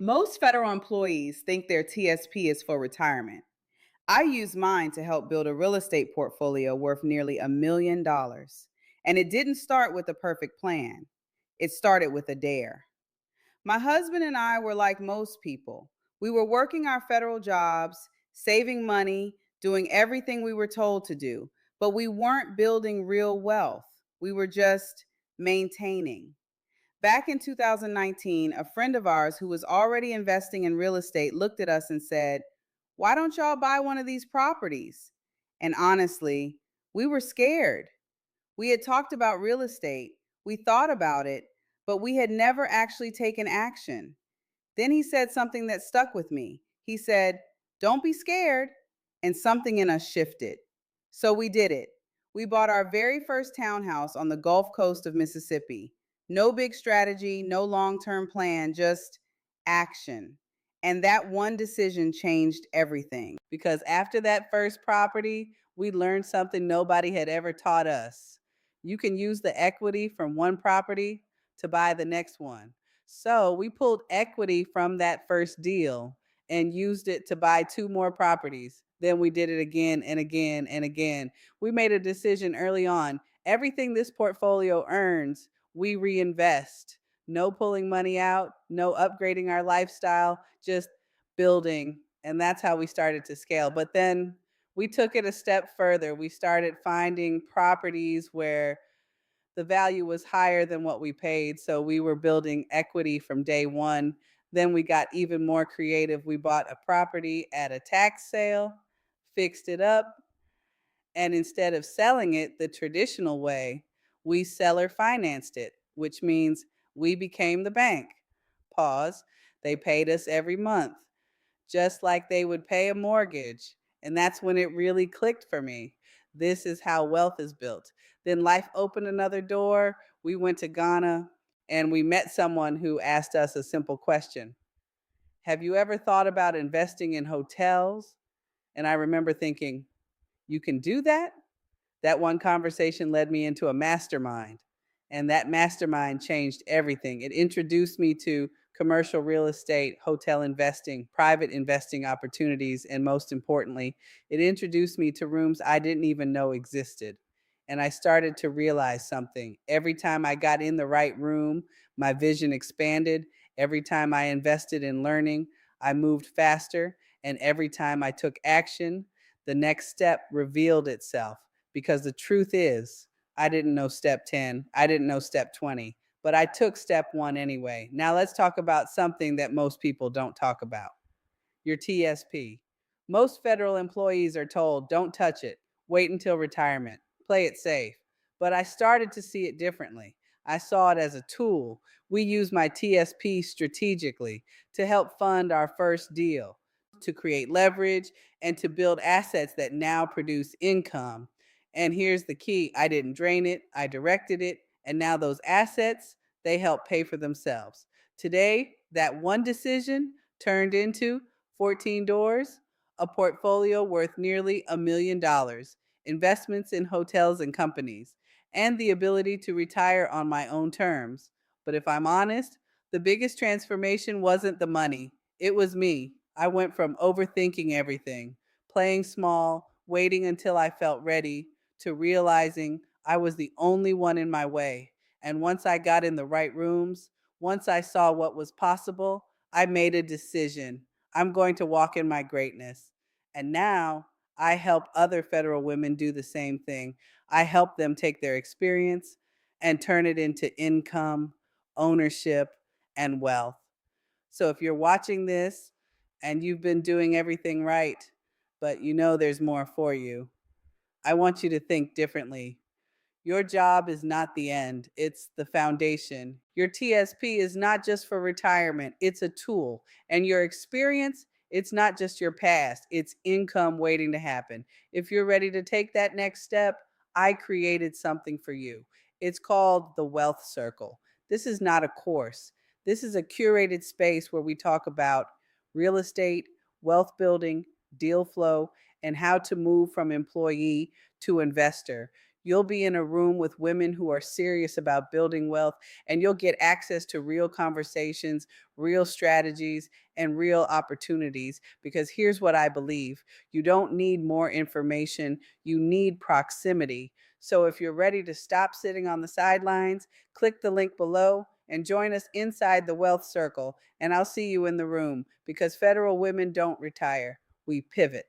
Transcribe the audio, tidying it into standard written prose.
Most federal employees think their TSP is for retirement. I use mine to help build a real estate portfolio worth nearly $1 million. And it didn't start with a perfect plan, it started with a dare. My husband and I were like most people. We were working our federal jobs, saving money, doing everything we were told to do, but we weren't building real wealth. We were just maintaining. Back in 2019, a friend of ours who was already investing in real estate looked at us and said, "Why don't y'all buy one of these properties?" And honestly, we were scared. We had talked about real estate, we thought about it, but we had never actually taken action. Then he said something that stuck with me. He said, "Don't be scared." And something in us shifted. So we did it. We bought our very first townhouse on the Gulf Coast of Mississippi. No big strategy, no long term plan, just action. And that one decision changed everything. Because after that first property, we learned something nobody had ever taught us. You can use the equity from one property to buy the next one. So we pulled equity from that first deal and used it to buy two more properties. Then we did it again and again and again. We made a decision early on. Everything this portfolio earns, we reinvest. No pulling money out, no upgrading our lifestyle, just building. And that's how we started to scale. But then we took it a step further. We started finding properties where the value was higher than what we paid. So we were building equity from day one. Then we got even more creative. We bought a property at a tax sale, fixed it up, and instead of selling it the traditional way, we seller financed it, which means we became the bank. Pause. They paid us every month, just like they would pay a mortgage. And that's when it really clicked for me. This is how wealth is built. Then life opened another door. We went to Ghana and we met someone who asked us a simple question: have you ever thought about investing in hotels? And I remember thinking, you can do that? That one conversation led me into a mastermind, and that mastermind changed everything. It introduced me to commercial real estate, hotel investing, private investing opportunities, and most importantly, it introduced me to rooms I didn't even know existed. And I started to realize something. Every time I got in the right room, my vision expanded. Every time I invested in learning, I moved faster. And every time I took action, the next step revealed itself, because the truth is, I didn't know step 10, I didn't know step 20, but I took step one anyway. Now let's talk about something that most people don't talk about: your TSP. Most federal employees are told, don't touch it, wait until retirement, play it safe. But I started to see it differently. I saw it as a tool. We use my TSP strategically to help fund our first deal, to create leverage, and to build assets that now produce income. And here's the key: I didn't drain it, I directed it, and now those assets, they help pay for themselves. Today, that one decision turned into 14 doors, a portfolio worth nearly $1 million, investments in hotels and companies, and the ability to retire on my own terms. But if I'm honest, the biggest transformation wasn't the money, it was me. I went from overthinking everything, playing small, waiting until I felt ready, to realizing I was the only one in my way. And once I got in the right rooms, once I saw what was possible, I made a decision. I'm going to walk in my greatness. And now I help other federal women do the same thing. I help them take their experience and turn it into income, ownership, and wealth. So if you're watching this and you've been doing everything right, but you know there's more for you, I want you to think differently. Your job is not the end, it's the foundation. Your TSP is not just for retirement, it's a tool. And your experience, it's not just your past, it's income waiting to happen. If you're ready to take that next step, I created something for you. It's called the Wealth Circle. This is not a course, this is a curated space where we talk about real estate, wealth building, deal flow, and how to move from employee to investor. You'll be in a room with women who are serious about building wealth, and you'll get access to real conversations, real strategies, and real opportunities. Because here's what I believe: you don't need more information, you need proximity. So if you're ready to stop sitting on the sidelines, click the link below and join us inside the Wealth Circle. And I'll see you in the room, because federal women don't retire, we pivot.